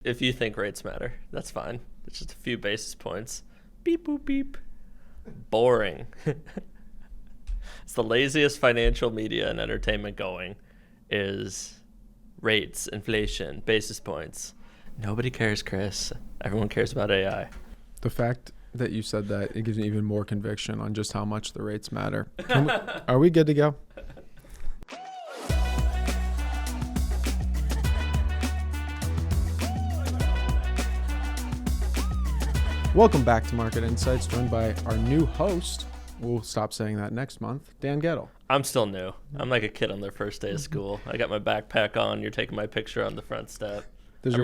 If you think rates matter, that's fine. It's just a few basis points. Beep, boop, beep. Boring. It's the laziest financial media and entertainment going is rates, inflation, basis points. Nobody cares, Chris. Everyone cares about AI. The fact that you said that, it gives me even more conviction on just how much the rates matter. Are we good to go? Welcome back to Market Insights, joined by our new host. We'll stop saying that next month, Dan Goeddel. I'm still new. I'm like a kid on their first day of school. I got my backpack on. You're taking my picture on the front step. Does your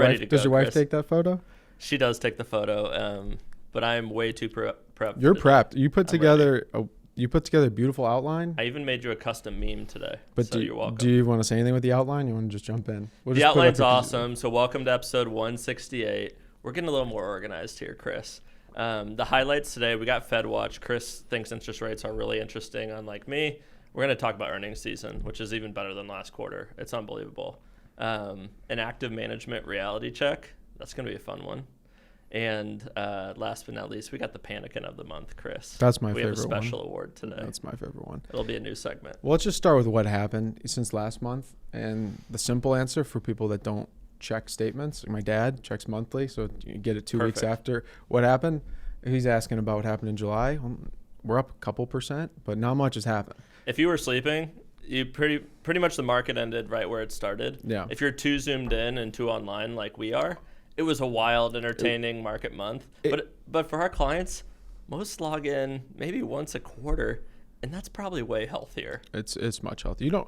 wife take that photo? She does take the photo, but I'm way too prepped. You're prepped. You put together a beautiful outline. I even made you a custom meme today. But so you're welcome. Do you want to say anything with the outline? You want to just jump in? The outline's awesome. So welcome to episode 168. We're getting a little more organized here, Chris. The highlights today, we got Fed Watch. Chris thinks interest rates are really interesting, unlike me. We're going to talk about earnings season, which is even better than last quarter. It's unbelievable. An active management reality check. That's going to be a fun one. And last but not least, we got the Panikin of the month, Chris. That's my favorite one. We have a special award today. That's my favorite one. It'll be a new segment. Well, let's just start with what happened since last month. And the simple answer for people that don't check statements. My dad checks monthly, so you get it 2 weeks after what happened. He's asking about what happened in July. We're up a couple percent, but not much has happened. If you were sleeping, you pretty much the market ended right where it started. Yeah. If you're too zoomed in and too online like we are, it was a wild, entertaining market month. But for our clients, most log in maybe once a quarter, and that's probably way healthier. It's much healthier.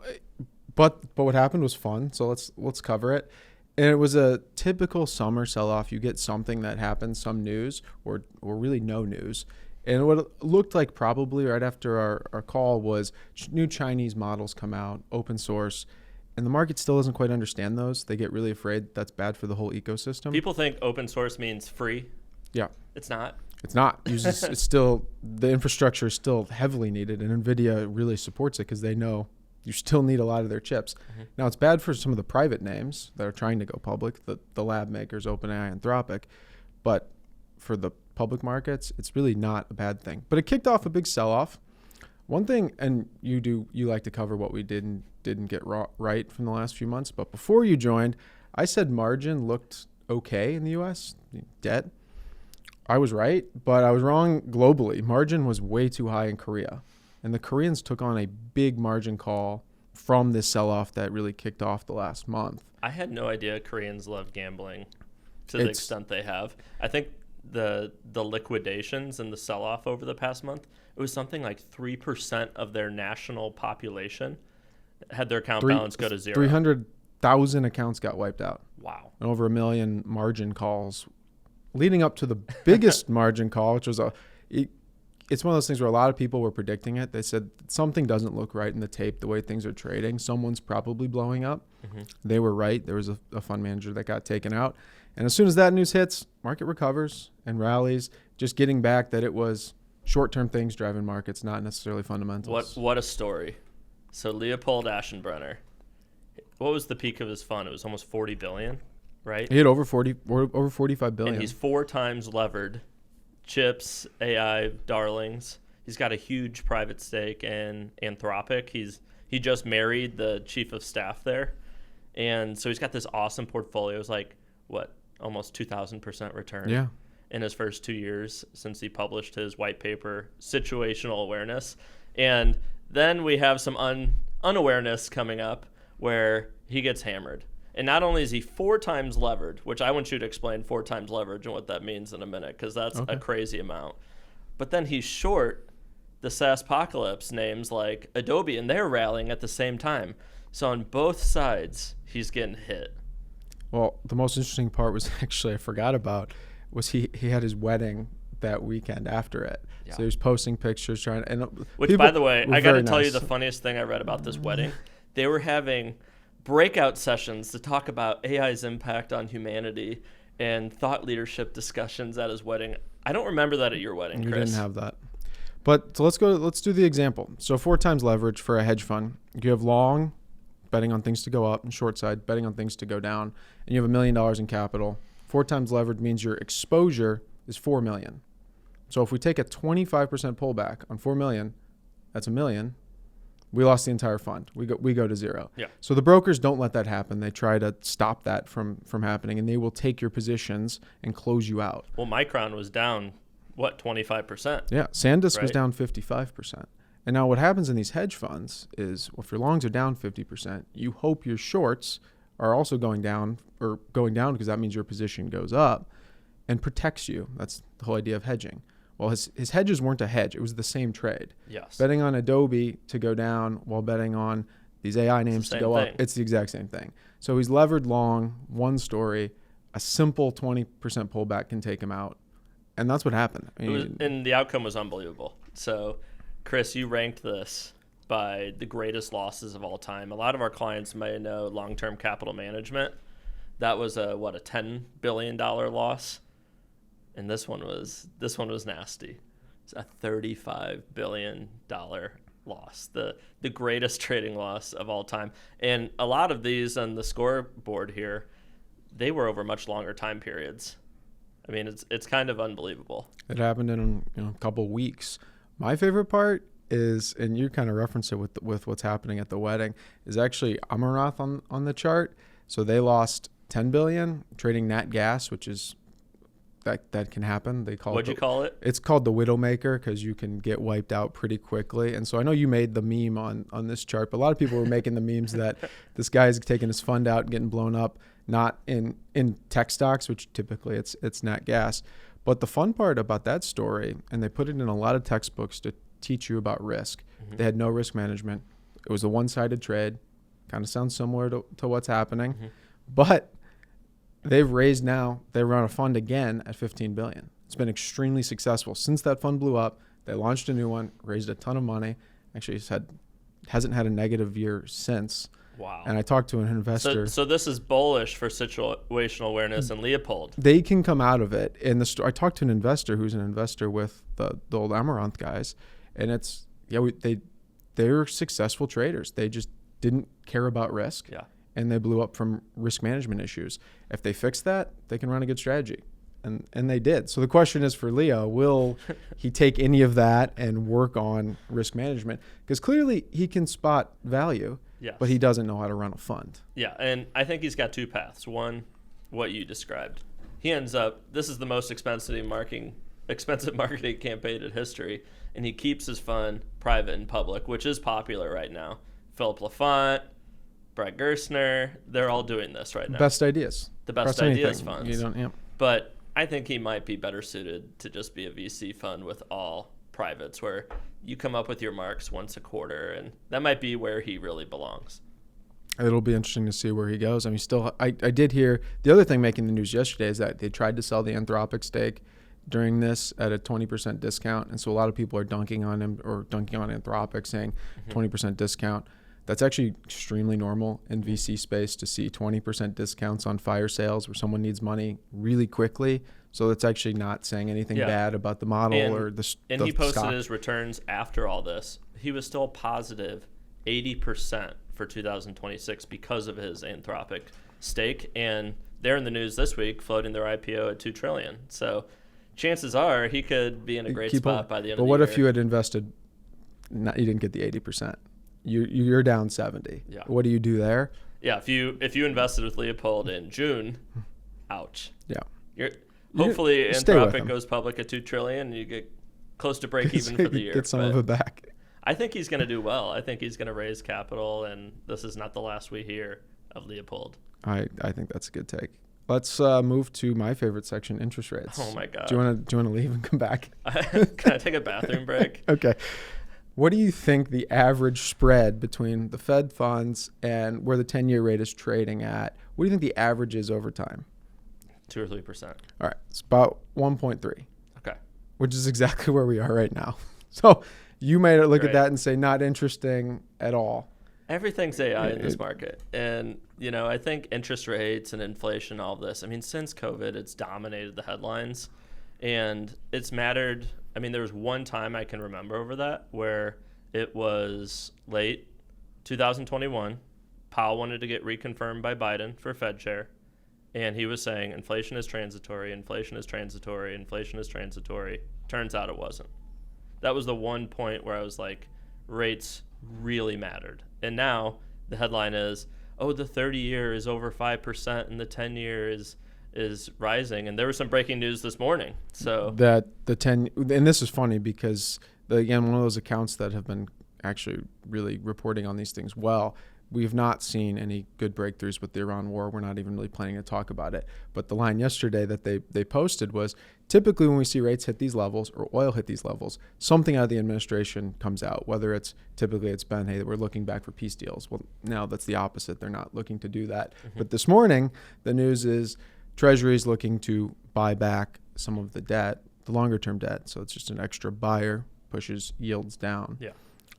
But what happened was fun. So let's cover it. And it was a typical summer sell-off. You get something that happens, some news, or really no news. And what it looked like probably right after our call was new Chinese models come out, open source, and the market still doesn't quite understand those. They get really afraid that's bad for the whole ecosystem. People think open source means free. Yeah. It's not. It's not. It's still, the infrastructure is still heavily needed, and NVIDIA really supports it because they know you still need a lot of their chips. Mm-hmm. Now, it's bad for some of the private names that are trying to go public, the lab makers, OpenAI, Anthropic. But for the public markets, it's really not a bad thing. But it kicked off a big sell-off. One thing, and you like to cover what we didn't get right from the last few months. But before you joined, I said margin looked okay in the U.S., debt. I was right, but I was wrong globally. Margin was way too high in Korea. And the Koreans took on a big margin call from this sell-off that really kicked off the last month. I had no idea Koreans love gambling to the extent they have. I think the liquidations and the sell-off over the past month, it was something like 3% of their national population had their account balance go to zero. 300,000 accounts got wiped out. Wow. And over 1 million margin calls leading up to the biggest margin call, which was it's one of those things where a lot of people were predicting it. They said something doesn't look right in the tape, the way things are trading. Someone's probably blowing up. Mm-hmm. They were right. There was a fund manager that got taken out. And as soon as that news hits, market recovers and rallies, just getting back that it was short-term things driving markets, not necessarily fundamentals. What a story. So Leopold Aschenbrenner, what was the peak of his fund? It was almost 40 billion, right? He had over 45 billion. And he's 4 times levered. Chips, AI, darlings. He's got a huge private stake in Anthropic. He just married the chief of staff there. And so he's got this awesome portfolio. It's like, almost 2,000% return in his first 2 years since he published his white paper, Situational Awareness. And then we have some unawareness coming up where he gets hammered. And not only is he 4 times levered, which I want you to explain 4 times leverage and what that means in a minute, because that's a crazy amount. But then he's short the SaaSpocalypse names like Adobe, and they're rallying at the same time. So on both sides, he's getting hit. Well, the most interesting part was actually I forgot about was he had his wedding that weekend after it. Yeah. So he was posting pictures which, by the way, I got to tell you the funniest thing I read about this wedding. They were having breakout sessions to talk about AI's impact on humanity and thought leadership discussions at his wedding. I don't remember that at your wedding, Chris. You didn't have that. But so let's do the example. So 4 times leverage for a hedge fund. You have long betting on things to go up and short side betting on things to go down. And you have $1 million in capital 4 times levered means your exposure is 4 million. So if we take a 25% pullback on 4 million, that's $1 million. We lost the entire fund. We go to zero. Yeah. So the brokers don't let that happen. They try to stop that from happening, and they will take your positions and close you out. Well, Micron was down, 25%? Yeah. SanDisk was Right. down 55%. And now what happens in these hedge funds is, if your longs are down 50%, you hope your shorts are also going down because that means your position goes up and protects you. That's the whole idea of hedging. Well, his hedges weren't a hedge. It was the same trade. Yes. Betting on Adobe to go down while betting on these AI names to go up. It's the exact same thing. So he's levered long, one story. A simple 20% pullback can take him out. And that's what happened. And the outcome was unbelievable. So, Chris, you ranked this by the greatest losses of all time. A lot of our clients may know long-term capital management. That was a $10 billion loss. And this one was nasty. It's a $35 billion loss, the greatest trading loss of all time. And a lot of these on the scoreboard here, they were over much longer time periods. I mean, it's kind of unbelievable. It happened in a couple weeks. My favorite part is, and you kind of reference it with what's happening at the wedding, is actually Amarath on the chart. So they lost $10 billion trading nat gas, which is that can happen. What'd you call it? It's called the Widowmaker because you can get wiped out pretty quickly. And so I know you made the meme on this chart, but a lot of people were making the memes that this guy's taking his fund out and getting blown up, not in tech stocks, which typically it's nat gas. But the fun part about that story, and they put it in a lot of textbooks to teach you about risk. Mm-hmm. They had no risk management. It was a one-sided trade. Kind of sounds similar to what's happening. Mm-hmm. But they've raised now, they run a fund again at $15 billion. It's been extremely successful. Since that fund blew up, they launched a new one, raised a ton of money. Actually, hasn't had a negative year since. Wow. And I talked to an investor. So this is bullish for situational awareness and Leopold. They can come out of it. And I talked to an investor who's an investor with the old Amaranth guys. And they're successful traders. They just didn't care about risk. Yeah. And they blew up from risk management issues. If they fix that, they can run a good strategy. And they did. So the question is for Leo, will he take any of that and work on risk management? Because clearly he can spot value, yes, but he doesn't know how to run a fund. Yeah, and I think he's got two paths. One, what you described. He ends up, this is the most expensive marketing campaign in history, and he keeps his fund private and public, which is popular right now. Philip LaFont, Brett Gerstner, they're all doing this right now. Best ideas. The best ideas funds. Yeah. But I think he might be better suited to just be a VC fund with all privates, where you come up with your marks once a quarter, and that might be where he really belongs. It'll be interesting to see where he goes. I mean, I did hear the other thing making the news yesterday is that they tried to sell the Anthropic stake during this at a 20% discount, and so a lot of people are dunking on him or dunking on Anthropic, saying 20% discount. That's actually extremely normal in VC space to see 20% discounts on fire sales where someone needs money really quickly. So that's actually not saying anything bad about the model or the stock. And he posted his returns after all this. He was still positive 80% for 2026 because of his Anthropic stake. And they're in the news this week floating their IPO at $2 trillion. So chances are he could be in a great spot by the end of the year. But what if you had invested, you didn't get the 80%? You're down 70. Yeah. What do you do there? Yeah, if you invested with Leopold in June, ouch. Yeah. Hopefully Anthropic goes public at $2 trillion and you get close to break even for the year. Get some of it back. I think he's going to do well. I think he's going to raise capital, and this is not the last we hear of Leopold. I think that's a good take. Let's move to my favorite section, interest rates. Oh my God. Do you want to leave and come back? Can I take a bathroom break? Okay. What do you think the average spread between the Fed funds and where the 10-year rate is trading at? What do you think the average is over time? 2 or 3%. All right. It's about 1.3. Okay. Which is exactly where we are right now. So you may look at that and say not interesting at all. Everything's AI in this market. And, I think interest rates and inflation, all of this, since COVID, it's dominated the headlines. And it's mattered. There was one time I can remember over that where it was late 2021. Powell wanted to get reconfirmed by Biden for Fed chair. And he was saying inflation is transitory, inflation is transitory, inflation is transitory. Turns out it wasn't. That was the one point where I was like, rates really mattered. And now the headline is, oh, the 30-year is over 5% and the 10-year is rising. And there was some breaking news this morning. So that the 10, and this is funny because, again, one of those accounts that have been actually really reporting on these things well. We've not seen any good breakthroughs with the Iran war. We're not even really planning to talk about it. But the line yesterday that they posted was, typically when we see rates hit these levels or oil hit these levels, something out of the administration comes out, whether it's been, hey, we're looking back for peace deals. Well, now that's the opposite. They're not looking to do that. Mm-hmm. But this morning, the news is Treasury is looking to buy back some of the debt, the longer term debt. So it's just an extra buyer, pushes yields down. Yeah.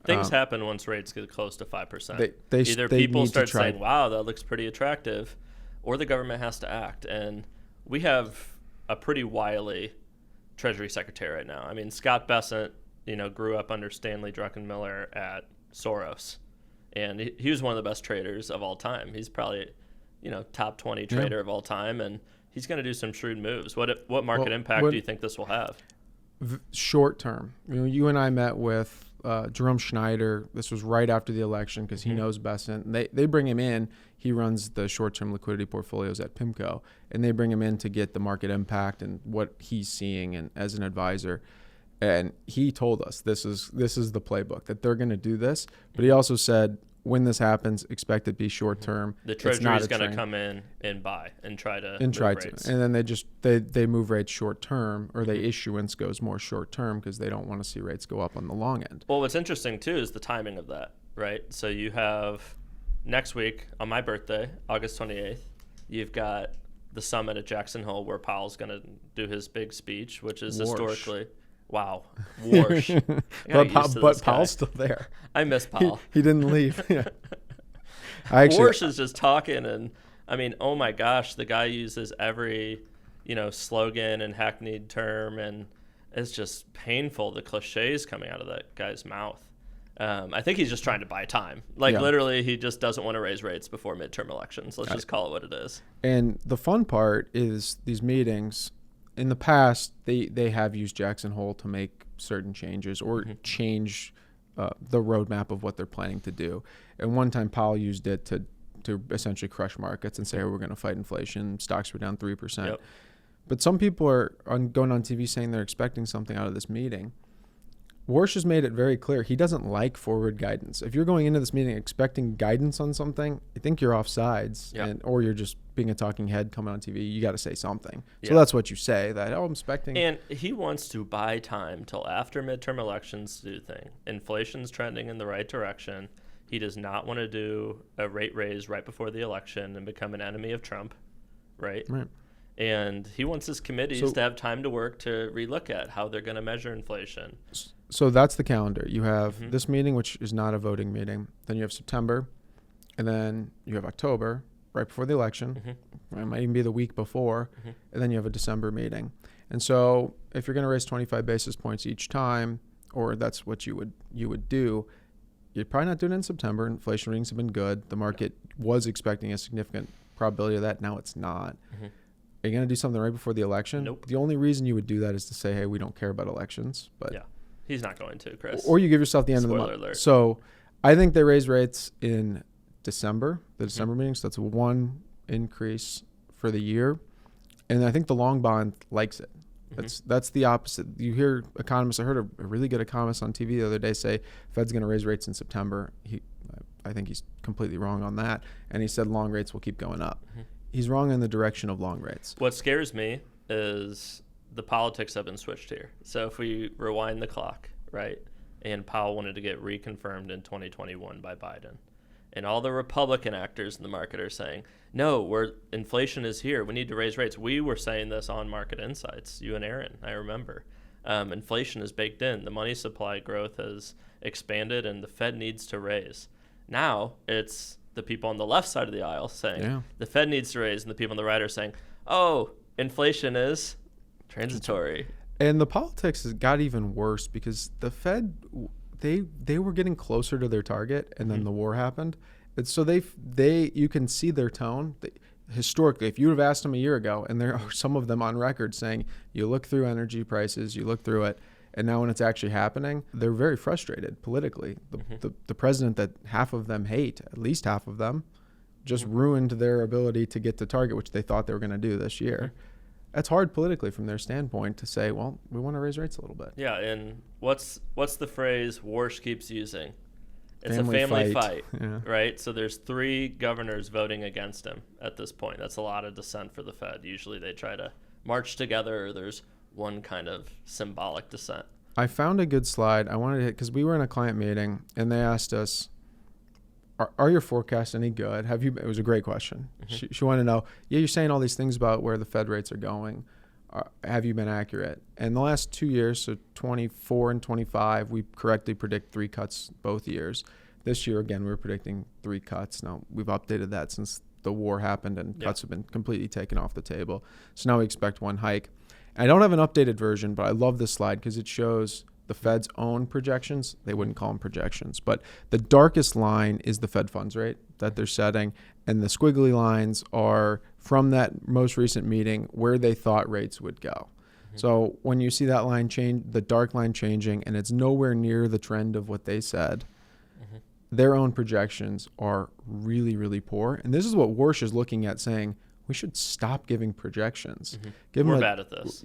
Things happen once rates get close to 5%. Either people start saying, wow, that looks pretty attractive, or the government has to act. And we have a pretty wily Treasury Secretary right now. I mean, Scott Bessent, grew up under Stanley Druckenmiller at Soros. And he was one of the best traders of all time. He's probably, top 20 trader of all time. And he's going to do some shrewd moves. What market impact do you think this will have? Short term. You and I met with Jerome Schneider. This was right after the election because he knows Bessent. They bring him in. He runs the short-term liquidity portfolios at PIMCO, and they bring him in to get the market impact and what he's seeing and as an advisor. And he told us this is the playbook, that they're going to do this. But he also said, when this happens, expect it to be short term. The Treasury is going to come in and buy and try to move rates. And then they move rates short term, or the issuance goes more short term because they don't want to see rates go up on the long end. Well, what's interesting too is the timing of that, right? So you have next week on my birthday, August 28th, you've got the summit at Jackson Hole where Powell's going to do his big speech, which is historically. Wow. Warsh. But Powell's still there. I miss Powell. He didn't leave. Yeah. Warsh is just talking, and I mean, oh my gosh, the guy uses every, slogan and hackneyed term, and it's just painful, the cliches coming out of that guy's mouth. I think he's just trying to buy time. Literally, he just doesn't want to raise rates before midterm elections. Let's just call it what it is. And the fun part is these meetings. In the past, they have used Jackson Hole to make certain changes or change the roadmap of what they're planning to do. And one time, Powell used it to essentially crush markets and say, we're going to fight inflation. Stocks were down 3%. Yep. But some people are going on TV saying they're expecting something out of this meeting. Warsh has made it very clear he doesn't like forward guidance. If you're going into this meeting expecting guidance on something, I think you're off sides, or you're just being a talking head coming on TV. You got to say something. So that's what you say, that, I'm expecting. And he wants to buy time till after midterm elections to do the thing. Inflation's trending in the right direction. He does not want to do a rate raise right before the election and become an enemy of Trump, right? Right. And he wants his committees to have time to work to relook at how they're going to measure inflation. So that's the calendar. You have this meeting, which is not a voting meeting. Then you have September, and then you have October, right before the election. It might even be the week before, and then you have a December meeting. And so if you're going to raise 25 basis points each time, or that's what you would do, you're probably not doing it in September. Inflation readings have been good. The market was expecting a significant probability of that. Now it's not. Are you going to do something right before the election? Nope. The only reason you would do that is to say, hey, we don't care about elections. But yeah, he's not going to, Chris. Or you give yourself the end of the month. Alert. So I think they raise rates in December, the December meeting. So that's one increase for the year. And I think the long bond likes it. That's the opposite. You hear economists. I heard a really good economist on TV the other day say Fed's going to raise rates in September. I think he's completely wrong on that. And he said long rates will keep going up. He's wrong in the direction of long rates. What scares me is the politics have been switched here. So if we rewind the clock, right, and Powell wanted to get reconfirmed in 2021 by Biden, and all the Republican actors in the market are saying, no, inflation is here. We need to raise rates. We were saying this on Market Insights, you and Aaron, I remember. Inflation is baked in. The money supply growth has expanded, and the Fed needs to raise. Now it's the people on the left side of the aisle saying the Fed needs to raise, and the people on the right are saying, oh, inflation is transitory. And the politics has got even worse because the Fed, they were getting closer to their target, and then the war happened. And so you can see their tone. historically, if you would have asked them a year ago, and there are some of them on record saying, you look through energy prices, you look through it, and now when it's actually happening, they're very frustrated politically. The president that half of them hate, at least half of them, just ruined their ability to get to target, which they thought they were going to do this year. That's hard politically from their standpoint to say, well, we want to raise rates a little bit. Yeah, and what's the phrase Warsh keeps using? It's a Family family fight, Yeah. right? So there's 3 governors voting against him at this point. That's a lot of dissent for the Fed. Usually they try to march together, or there's one kind of symbolic dissent. I found a good slide. I wanted to hit, because we were in a client meeting, and they asked us, are your forecasts any good? It was a great question. She wanted to know, you're saying all these things about where the Fed rates are going. Have you been accurate? And the last 2 years, so 24 and 25, we correctly predict 3 cuts both years. This year, again, we're predicting 3 cuts. Now, we've updated that since the war happened, and cuts have been completely taken off the table. So now we expect 1 hike. And I don't have an updated version, but I love this slide because it shows the Fed's own projections. They wouldn't call them projections, but the darkest line is the Fed funds rate that they're setting, and the squiggly lines are from that most recent meeting where they thought rates would go. So when you see that line change, the dark line changing, and it's nowhere near the trend of what they said, their own projections are really, really poor. And this is what Warsh is looking at, saying we should stop giving projections. We're bad at this.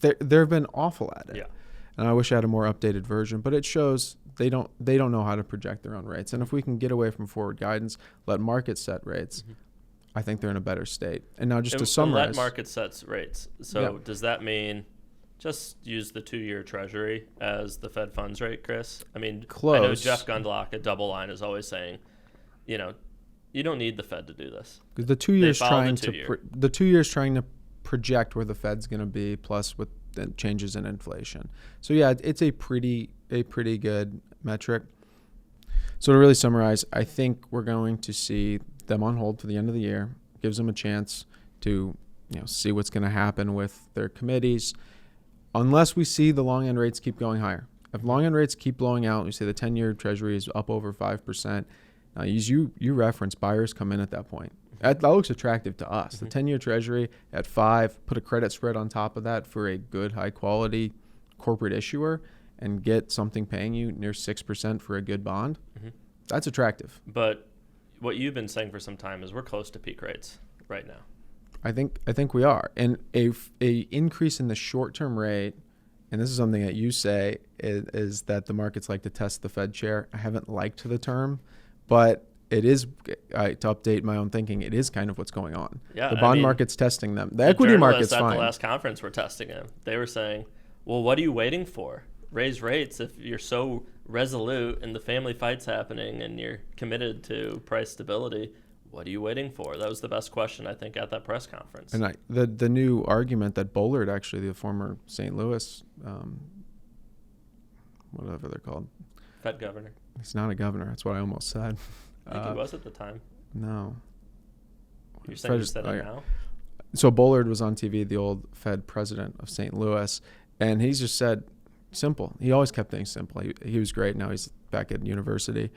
They've been awful at it. Yeah. And I wish I had a more updated version, but it shows they don't know how to project their own rates. And if we can get away from forward guidance, let markets set rates, I think they're in a better state. And now just to summarize. Let market sets rates. So does that mean just use the 2-year Treasury as the Fed funds rate, Chris? I mean, Close. I know Jeff Gundlach at Double Line is always saying, you don't need the Fed to do this. Because the 2 years trying to project where the Fed's going to be, plus with the changes in inflation. So yeah, it's a pretty good metric. So to really summarize, I think we're going to see them on hold to the end of the year. Gives them a chance to see what's going to happen with their committees, unless we see the long end rates keep going higher. If long end rates keep blowing out, we say the 10-year Treasury is up over 5%. Now, you reference buyers come in at that point. That looks attractive to us. The 10-year Treasury at 5, put a credit spread on top of that for a good, high-quality corporate issuer, and get something paying you near 6% for a good bond. That's attractive. But what you've been saying for some time is we're close to peak rates right now. I think we are. And a increase in the short-term rate, and this is something that you say, is that the markets like to test the Fed chair. I haven't liked the term, but it is, to update my own thinking, it is kind of what's going on. Yeah, the bond market's testing them. The equity market's fine. At the last conference were testing them. They were saying, well, what are you waiting for? Raise rates if you're so resolute and the family fight's happening and you're committed to price stability. What are you waiting for? That was the best question, I think, at that press conference. And the new argument that Bullard, actually, the former St. Louis, whatever they're called. Fed governor. He's not a governor. That's what I almost said. I think he was at the time. No. You're saying you said it now? So Bullard was on TV, the old Fed president of St. Louis, and he's just said, simple. He always kept things simple. He was great. Now he's back at university.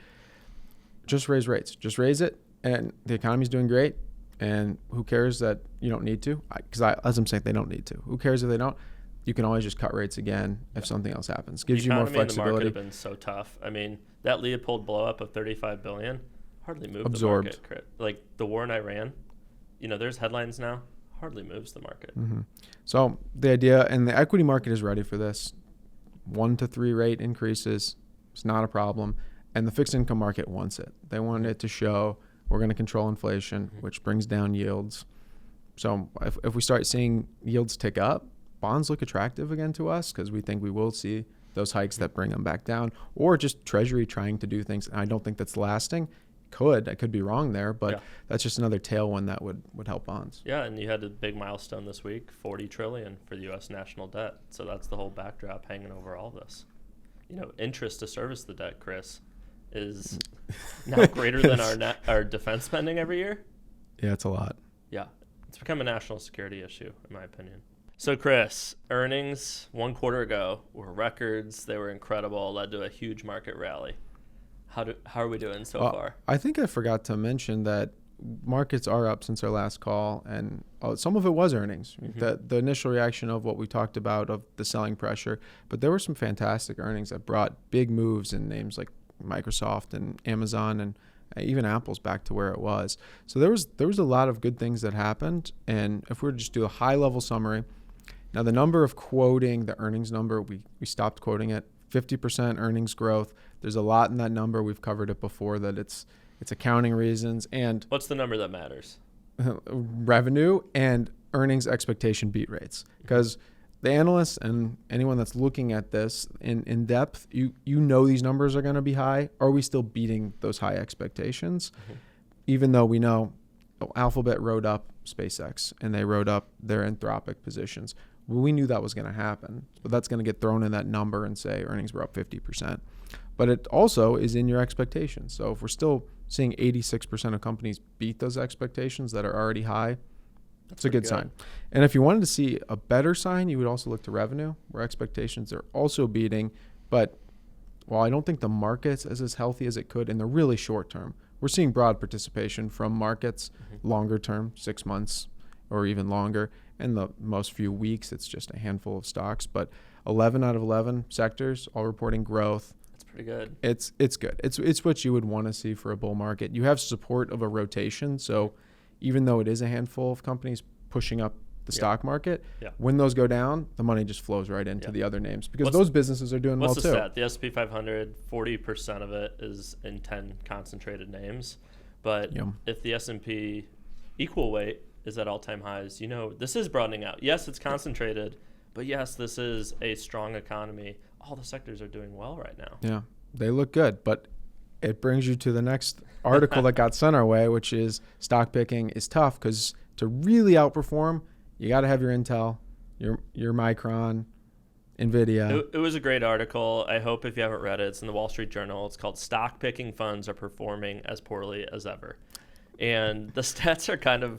Just raise rates. Just raise it, and the economy's doing great, and who cares that you don't need to? Because as I'm saying, they don't need to. Who cares if they don't? You can always just cut rates again if something else happens. Gives you more flexibility. The market have been so tough. I mean, that Leopold blow up of $35 billion hardly moved the market. Like the war in Iran, there's headlines now, hardly moves the market. So the idea, and the equity market is ready for this. 1 to 3 rate increases. It's not a problem. And the fixed income market wants it. They want it to show we're going to control inflation, which brings down yields. So if we start seeing yields tick up, bonds look attractive again to us because we think we will see those hikes that bring them back down, or just Treasury trying to do things. And I don't think that's lasting. I could be wrong there, but that's just another tailwind that would help bonds. Yeah, and you had a big milestone this week, $40 trillion for the U.S. national debt. So that's the whole backdrop hanging over all this. Interest to service the debt, Chris, is now greater than our defense spending every year. Yeah, it's a lot. Yeah, it's become a national security issue, in my opinion. So, Chris, earnings 1 quarter ago were records. They were incredible, led to a huge market rally. How are we doing so far? I think I forgot to mention that markets are up since our last call, and some of it was earnings. The initial reaction of what we talked about of the selling pressure, but there were some fantastic earnings that brought big moves in names like Microsoft and Amazon, and even Apple's back to where it was. So there was a lot of good things that happened. And if we were to just do a high level summary, now the number of quoting the earnings number, we stopped quoting it. 50% earnings growth. There's a lot in that number. We've covered it before, that it's accounting reasons. And what's the number that matters? Revenue and earnings expectation beat rates. Because the analysts and anyone that's looking at this in depth, you know these numbers are going to be high. Are we still beating those high expectations? Even though we know Alphabet rode up SpaceX and they rode up their Anthropic positions. Well, we knew that was going to happen, but that's going to get thrown in that number and say earnings were up 50%. But it also is in your expectations. So if we're still seeing 86% of companies beat those expectations that are already high, that's a good sign. And if you wanted to see a better sign, you would also look to revenue, where expectations are also beating. But while I don't think the market's as healthy as it could in the really short term, we're seeing broad participation from markets longer term, 6 months or even longer. In the most few weeks, it's just a handful of stocks. But 11 out of 11 sectors all reporting growth. That's pretty good. It's good. It's what you would want to see for a bull market. You have support of a rotation. So even though it is a handful of companies pushing up the stock market, when those go down, the money just flows right into the other names because those businesses are doing well too. What's the stat? The S&P 500, 40% of it is in 10 concentrated names. But if the S&P equal weight is at all-time highs, this is broadening out. Yes, it's concentrated, but yes, this is a strong economy. All the sectors are doing well right now. Yeah, they look good, but it brings you to the next article that got sent our way, which is stock picking is tough because to really outperform, you got to have your Intel, your Micron, NVIDIA. It was a great article. I hope if you haven't read it, it's in the Wall Street Journal. It's called Stock Picking Funds Are Performing as Poorly as Ever. And the stats are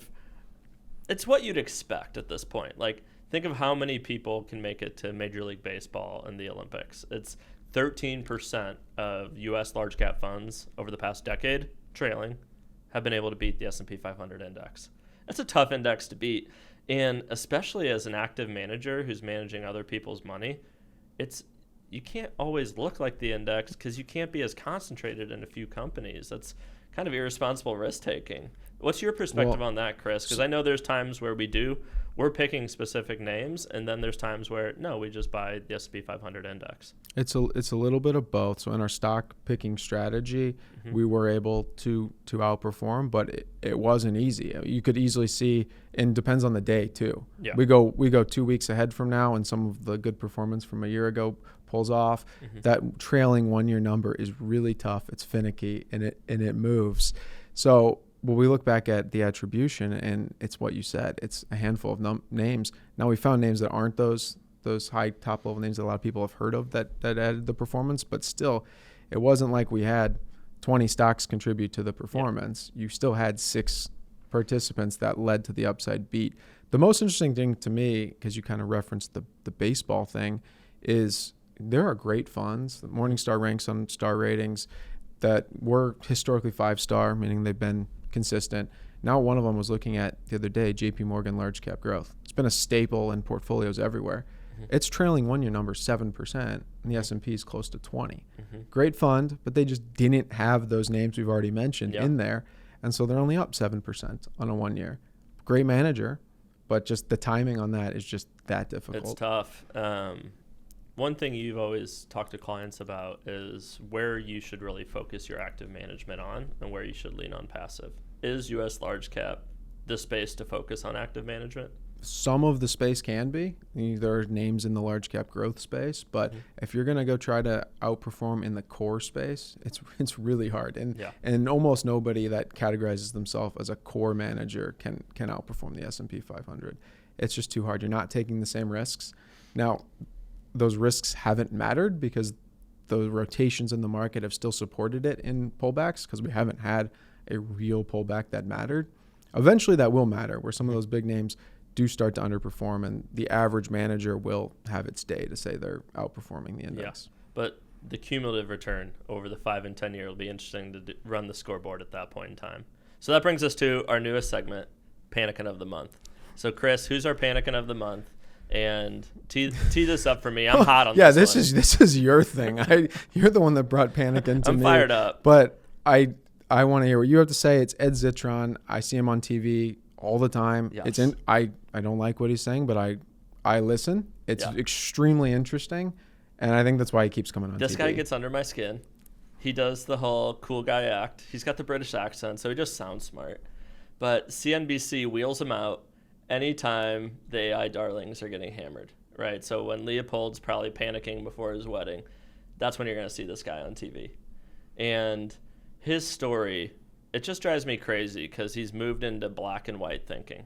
it's what you'd expect at this point. Like, think of how many people can make it to Major League Baseball and the Olympics. It's 13% of U.S. large cap funds over the past decade, trailing, have been able to beat the S&P 500 index. That's a tough index to beat. And especially as an active manager who's managing other people's money, you can't always look like the index because you can't be as concentrated in a few companies. That's kind of irresponsible risk taking. What's your perspective on that, Chris? Because I know there's times where we're picking specific names, and then there's times where, no, we just buy the S&P 500 index. It's a little bit of both. So in our stock picking strategy, we were able to outperform, but it wasn't easy. You could easily see, and depends on the day too. Yeah. We go 2 weeks ahead from now, and some of the good performance from a year ago pulls off. That trailing 1 year number is really tough. It's finicky and it moves. So we look back at the attribution, and it's what you said. It's a handful of names. Now we found names that aren't those high top level names that a lot of people have heard of that added the performance, but still, it wasn't like we had 20 stocks contribute to the performance. You still had 6 participants that led to the upside beat. The most interesting thing to me, because you kind of referenced the baseball thing, is there are great funds. Morningstar ranks on star ratings that were historically 5-star, meaning they've been consistent. Now one of them was looking at the other day, JP Morgan large cap growth. It's been a staple in portfolios everywhere. It's trailing 1 year number 7%, and the S&P is close to 20. Great fund, but they just didn't have those names we've already mentioned in there, and so they're only up 7% on a 1 year. Great manager, but just the timing on that is just that difficult. It's tough. One thing you've always talked to clients about is where you should really focus your active management on and where you should lean on passive. Is U.S. large cap the space to focus on active management? Some of the space can be. There are names in the large cap growth space, but if you're going to go try to outperform in the core space, it's really hard. And almost nobody that categorizes themselves as a core manager can outperform the S&P 500. It's just too hard. You're not taking the same risks. Now, those risks haven't mattered because the rotations in the market have still supported it in pullbacks because we haven't had a real pullback that mattered. Eventually that will matter, where some of those big names do start to underperform and the average manager will have its day to say they're outperforming the index. Yeah, but the cumulative return over the 5 and 10 year will be interesting to run the scoreboard at that point in time. So that brings us to our newest segment, Panicking of the Month. So Chris, who's our Panicking of the Month? And tee this up for me. I'm hot on this one. This is your thing. You're the one that brought panic into me. I'm fired up. But I want to hear what you have to say. It's Ed Zitron. I see him on TV all the time. Yes. I don't like what he's saying, but I listen. It's extremely interesting, and I think that's why he keeps coming on TV. This guy gets under my skin. He does the whole cool guy act. He's got the British accent, so he just sounds smart. But CNBC wheels him out anytime the AI darlings are getting hammered, right? So when Leopold's probably panicking before his wedding, that's when you're going to see this guy on TV. And his story, it just drives me crazy because he's moved into black and white thinking.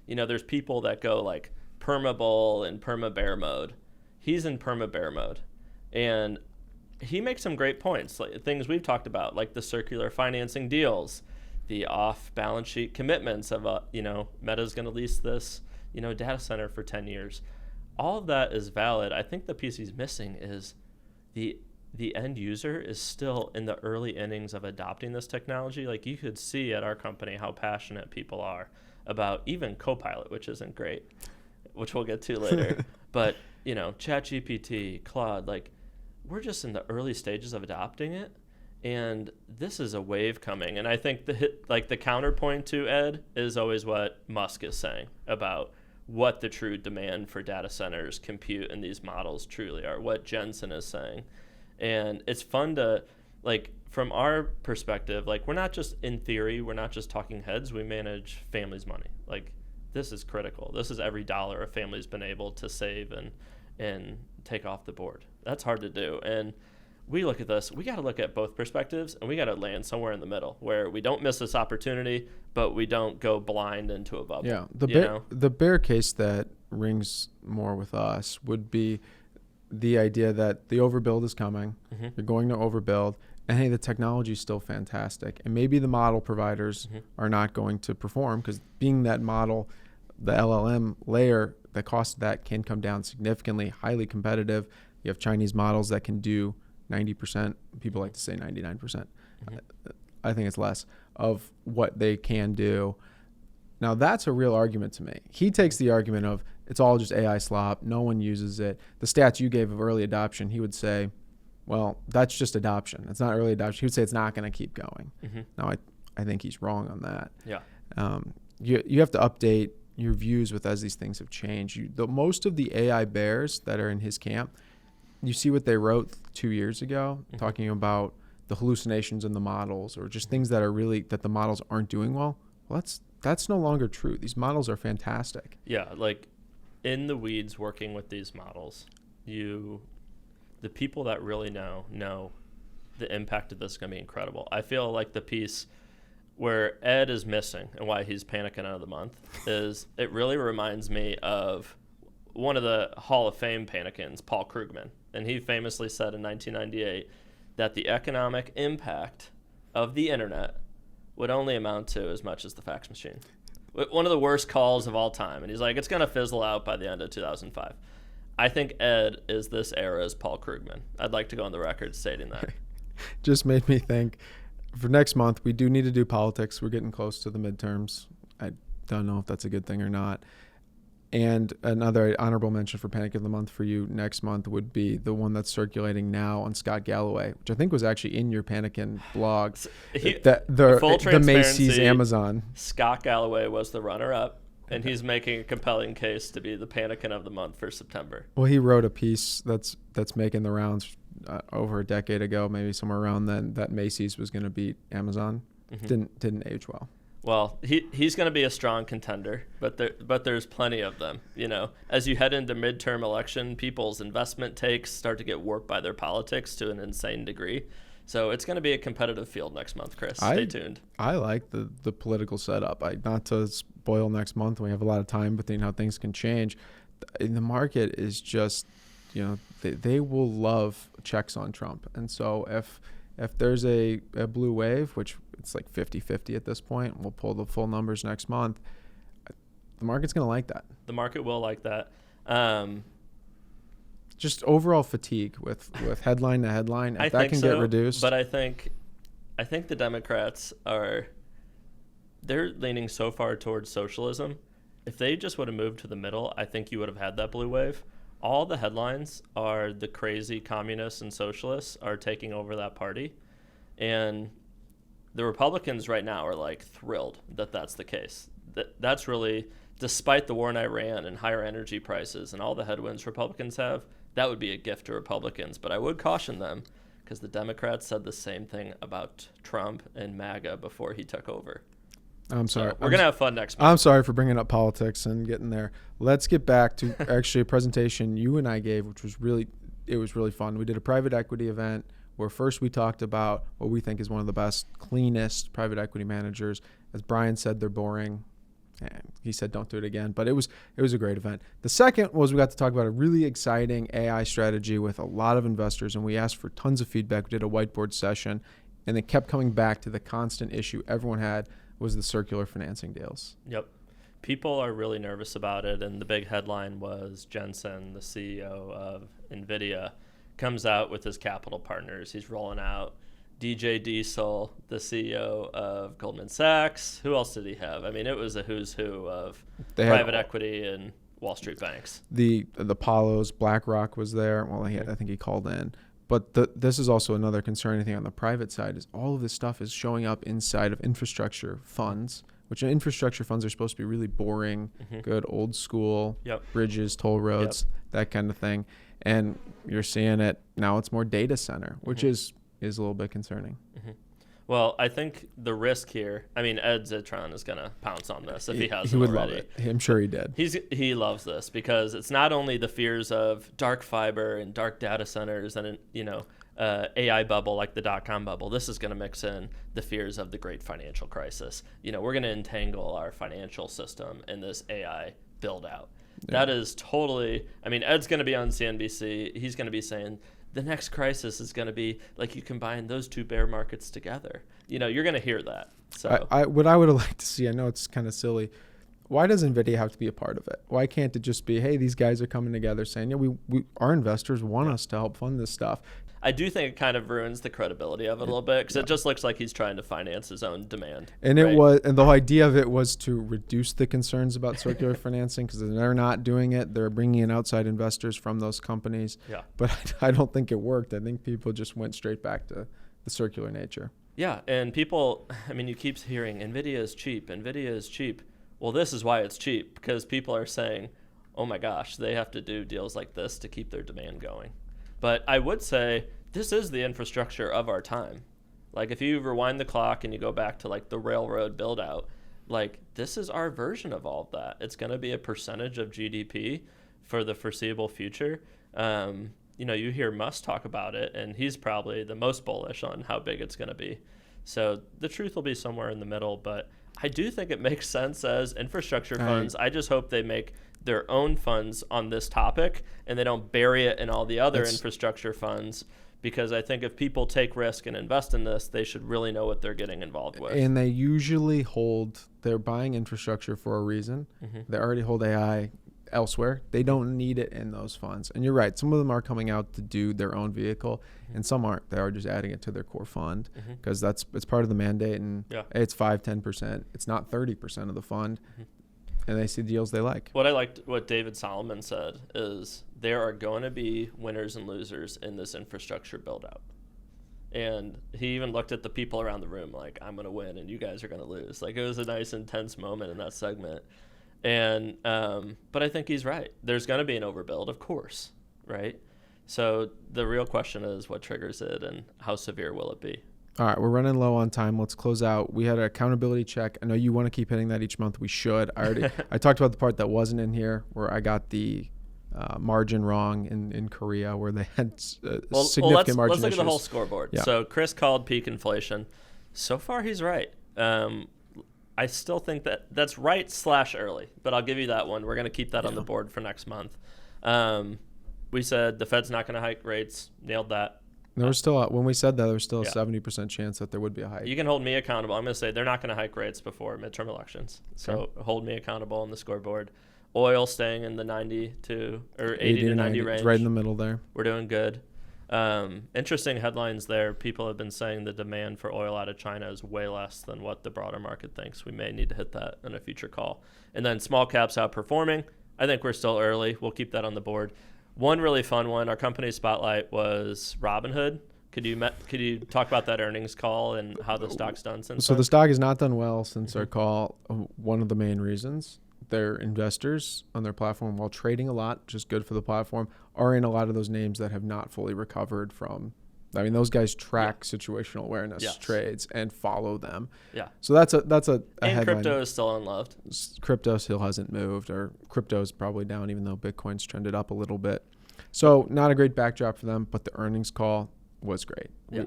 There's people that go like perma bull and perma bear mode. He's in perma bear mode. And he makes some great points, like things we've talked about, like the circular financing deals, the off-balance sheet commitments of, Meta's going to lease this, data center for 10 years. All of that is valid. I think the piece he's missing is the end user is still in the early innings of adopting this technology. Like you could see at our company how passionate people are about even Copilot, which isn't great, which we'll get to later. But, ChatGPT, Claude, like we're just in the early stages of adopting it. And this is a wave coming. And I think the counterpoint to Ed is always what Musk is saying about what the true demand for data centers, compute, and these models truly are, what Jensen is saying. And it's fun to, like, from our perspective, like, we're not just, in theory, we're not just talking heads, we manage families' money. Like, this is critical. This is every dollar a family's been able to save and take off the board. That's hard to do. And we look at this, we got to look at both perspectives, and we got to land somewhere in the middle where we don't miss this opportunity, but we don't go blind into a bubble. Yeah, the bear case that rings more with us would be the idea that the overbuild is coming, you're going to overbuild, and hey, the technology is still fantastic. And maybe the model providers are not going to perform because being that model, the LLM layer, the cost of that can come down significantly, highly competitive. You have Chinese models that can do 90%, people like to say 99%. I think it's less of what they can do. Now that's a real argument to me. He takes the argument of it's all just AI slop, no one uses it. The stats you gave of early adoption, he would say, well, that's just adoption. It's not early adoption. He would say it's not going to keep going. Now I think he's wrong on that. Yeah. You have to update your views as these things have changed. Most of the AI bears that are in his camp, you see what they wrote 2 years ago, talking about the hallucinations in the models or just things that are really that the models aren't doing well. Well, that's no longer true. These models are fantastic. Yeah, like in the weeds working with these models, the people that really know the impact of this is going to be incredible. I feel like the piece where Ed is missing and why he's panicking out of the month is it really reminds me of one of the Hall of Fame panicins, Paul Krugman. And he famously said in 1998 that the economic impact of the internet would only amount to as much as the fax machine. One of the worst calls of all time. And he's like, it's going to fizzle out by the end of 2005. I think Ed is this era's Paul Krugman. I'd like to go on the record stating that. Just made me think, for next month, we do need to do politics. We're getting close to the midterms. I don't know if that's a good thing or not. And another honorable mention for Panic of the Month for you next month would be the one that's circulating now on Scott Galloway, which I think was actually in your Panikin blog. The Macy's Amazon. Scott Galloway was the runner-up, and he's making a compelling case to be the Panikin of the Month for September. Well, he wrote a piece that's making the rounds over a decade ago, maybe somewhere around then, that Macy's was going to beat Amazon. Didn't age well. Well, he's going to be a strong contender, but there's plenty of them. As you head into midterm election, people's investment takes start to get warped by their politics to an insane degree. So it's going to be a competitive field next month, Chris. Stay tuned. I like the political setup. Not to spoil next month. We have a lot of time, but how things can change. The market is just, they will love checks on Trump. And so if there's a blue wave, which it's like 50-50 at this point, we'll pull the full numbers next month, the market's going to like that. The market will like that. Just overall fatigue with headline to headline. If that can get reduced. But I think the Democrats are they're leaning so far towards socialism. If they just would have moved to the middle, I think you would have had that blue wave. All the headlines are the crazy communists and socialists are taking over that party. And the Republicans right now are like thrilled that that's the case. That's really, despite the war in Iran and higher energy prices and all the headwinds Republicans have, that would be a gift to Republicans. But I would caution them because the Democrats said the same thing about Trump and MAGA before he took over. I'm sorry. So we're going to have fun next month. I'm sorry for bringing up politics and getting there. Let's get back to actually a presentation you and I gave, which was really fun. We did a private equity event where first we talked about what we think is one of the best, cleanest private equity managers. As Brian said, they're boring. And he said, don't do it again. But it was a great event. The second was we got to talk about a really exciting AI strategy with a lot of investors, and we asked for tons of feedback. We did a whiteboard session, and it kept coming back to the constant issue everyone had was the circular financing deals. Yep. People are really nervous about it, and the big headline was Jensen, the CEO of NVIDIA, comes out with his capital partners. He's rolling out DJ Diesel, the CEO of Goldman Sachs. Who else did he have? I mean, it was a who's who of private equity and Wall Street banks. The Apollos, BlackRock was there. Well, I think he called in. But this is also another concerning thing on the private side is all of this stuff is showing up inside of infrastructure funds, which infrastructure funds are supposed to be really boring, good old school, bridges, toll roads, that kind of thing. And you're seeing it now. It's more data center, which is a little bit concerning. Well, I think the risk here, I mean, Ed Zitron is going to pounce on this if he hasn't He would already. love it. I'm sure he did. He loves this because it's not only the fears of dark fiber and dark data centers and, AI bubble like the dot-com bubble. This is going to mix in the fears of the great financial crisis. We're going to entangle our financial system in this AI build-out. Yeah. That is totally, Ed's going to be on CNBC. He's going to be saying, the next crisis is going to be like you combine those two bear markets together. You're going to hear that. So what I would have liked to see, I know it's kind of silly. Why does NVIDIA have to be a part of it? Why can't it just be, hey, these guys are coming together saying, our investors want us to help fund this stuff. I do think it kind of ruins the credibility of it a little bit because it just looks like he's trying to finance his own demand. And and the idea of it was to reduce the concerns about circular financing because they're not doing it. They're bringing in outside investors from those companies. Yeah. But I don't think it worked. I think people just went straight back to the circular nature. Yeah, and people, you keep hearing NVIDIA is cheap. NVIDIA is cheap. Well, this is why it's cheap because people are saying, oh my gosh, they have to do deals like this to keep their demand going. But I would say this is the infrastructure of our time. Like if you rewind the clock and you go back to like the railroad build out, like this is our version of all of that. It's going to be a percentage of GDP for the foreseeable future. You hear Musk talk about it and he's probably the most bullish on how big it's going to be. So the truth will be somewhere in the middle, but I do think it makes sense as infrastructure funds. I just hope they make their own funds on this topic and they don't bury it in all the other infrastructure funds, because I think if people take risk and invest in this, they should really know what they're getting involved with. And they usually they're buying infrastructure for a reason. They already hold AI elsewhere. They don't need it in those funds. And you're right. Some of them are coming out to do their own vehicle and some aren't. They are just adding it to their core fund because it's part of the mandate and it's 5-10%. It's not 30% of the fund. And they see deals they like. What I liked, what David Solomon said, is there are going to be winners and losers in this infrastructure build out. And he even looked at the people around the room like, I'm going to win and you guys are going to lose. Like it was a nice intense moment in that segment. And but I think he's right. There's going to be an overbuild, of course, right? So the real question is what triggers it and how severe will it be? All right, we're running low on time. Let's close out. We had an accountability check. I know you want to keep hitting that each month. We should. I talked about the part that wasn't in here where I got the margin wrong in Korea where they had significant margin Let's look issues. at the whole scoreboard. Yeah. So Chris called peak inflation. So far, he's right. I still think that's right / early, but I'll give you that one. We're going to keep that on the board for next month. We said the Fed's not going to hike rates. Nailed that. There was still when we said that, there was still a 70% chance that there would be a hike. You can hold me accountable. I'm going to say they're not going to hike rates before midterm elections. So hold me accountable on the scoreboard. Oil staying in the 80 to 90 range. It's right in the middle there. We're doing good. Interesting headlines there. People have been saying the demand for oil out of China is way less than what the broader market thinks. We may need to hit that in a future call. And then small caps outperforming. I think we're still early. We'll keep that on the board. One really fun one, our company spotlight, was Robinhood. Could you talk about that earnings call and how the stock's done since then? The stock has not done well since our call. One of the main reasons, their investors on their platform, while trading a lot, which is good for the platform, are in a lot of those names that have not fully recovered from. I mean, those guys track situational awareness trades and follow them. Yeah. So that's a and headline. crypto is still unloved. Crypto still hasn't moved, or crypto is probably down, even though Bitcoin's trended up a little bit. So not a great backdrop for them, but the earnings call was great. Yeah.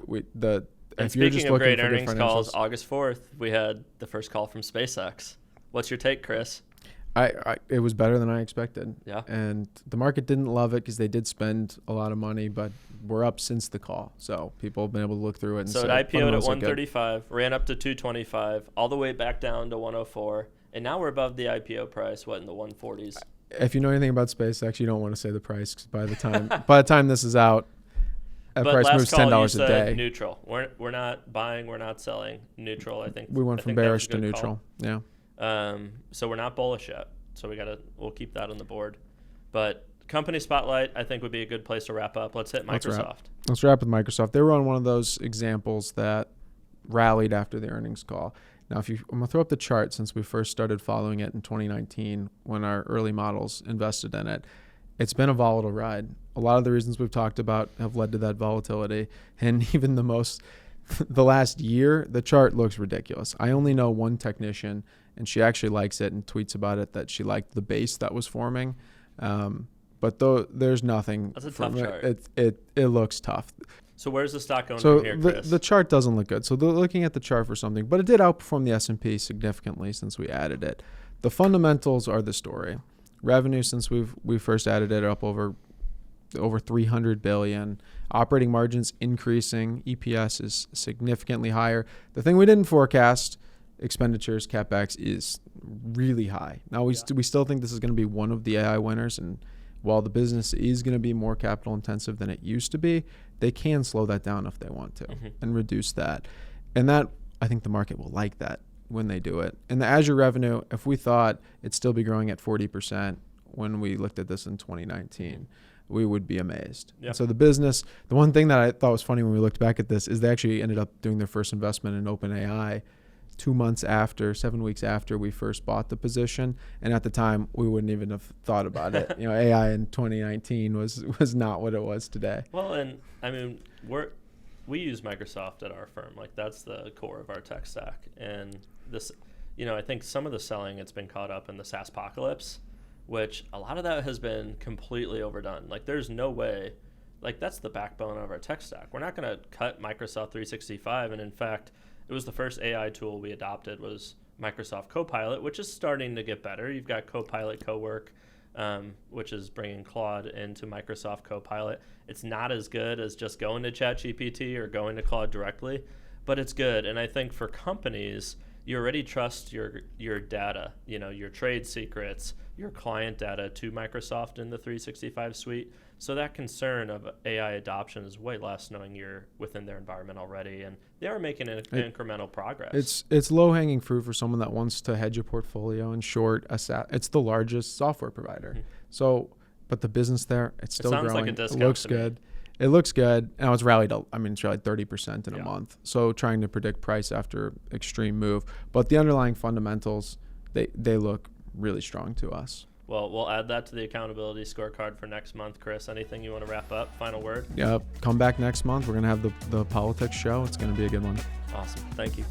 And speaking of great earnings calls, August 4th, we had the first call from SpaceX. What's your take, Chris? It was better than I expected. Yeah. And the market didn't love it because they did spend a lot of money, but we're up since the call. So people have been able to look through it and so say, it IPO'd at 135, ran up to 225, all the way back down to 104, and now we're above the IPO price, in the 140s. If you know anything about SpaceX, you don't want to say the price, 'cause by the time this is out, that price moves $10 a day. Neutral. We're not buying, we're not selling. Neutral, I think. We went from bearish to neutral. Call. Yeah. So we're not bullish yet. So we'll keep that on the board. But company spotlight, I think, would be a good place to wrap up. Let's hit Microsoft. Let's wrap with Microsoft. They were on one of those examples that rallied after the earnings call. Now, I'm going to throw up the chart since we first started following it in 2019 when our early models invested in it. It's been a volatile ride. A lot of the reasons we've talked about have led to that volatility. And even the last year, the chart looks ridiculous. I only know one technician, and she actually likes it and tweets about it, that she liked the base that was forming. But there's nothing. That's a tough chart. It looks tough. So where's the stock going from here, Chris? The chart doesn't look good. So they're looking at the chart for something, but it did outperform the S&P significantly since we added it. The fundamentals are the story. Revenue since we first added it up over $300 billion. Operating margins increasing. EPS is significantly higher. The thing we didn't forecast, expenditures, CapEx, is really high. Now we still think this is going to be one of the AI winners, and while the business is going to be more capital intensive than it used to be, they can slow that down if they want to and reduce that. And that, I think the market will like that when they do it. And the Azure revenue, if we thought it'd still be growing at 40% when we looked at this in 2019, we would be amazed. Yep. So the business, the one thing that I thought was funny when we looked back at this is they actually ended up doing their first investment in OpenAI 7 weeks after we first bought the position. And at the time, we wouldn't even have thought about it. AI in 2019 was not what it was today. Well, and I mean, we use Microsoft at our firm. Like, that's the core of our tech stack. And this, I think some of the selling, it's been caught up in the SaaS apocalypse, which a lot of that has been completely overdone. Like, there's no way, like, that's the backbone of our tech stack. We're not going to cut Microsoft 365. And in fact, it was the first AI tool we adopted was Microsoft Copilot, which is starting to get better. You've got Copilot Cowork, which is bringing Claude into Microsoft Copilot. It's not as good as just going to ChatGPT or going to Claude directly, but it's good. And I think for companies, you already trust your data, your trade secrets, your client data to Microsoft in the 365 suite. So that concern of AI adoption is way less, knowing you're within their environment already, and they are making incremental progress. It's low-hanging fruit for someone that wants to hedge a portfolio and short a SaaS. It's the largest software provider. So, but the business there, it's still growing. Like a discount. It looks good. It looks good. Now it's rallied 30% in a month. So trying to predict price after extreme move, but the underlying fundamentals, they look really strong to us. Well, we'll add that to the accountability scorecard for next month. Chris, anything you want to wrap up? Final word? Yeah, come back next month. We're going to have the politics show. It's going to be a good one. Awesome. Thank you.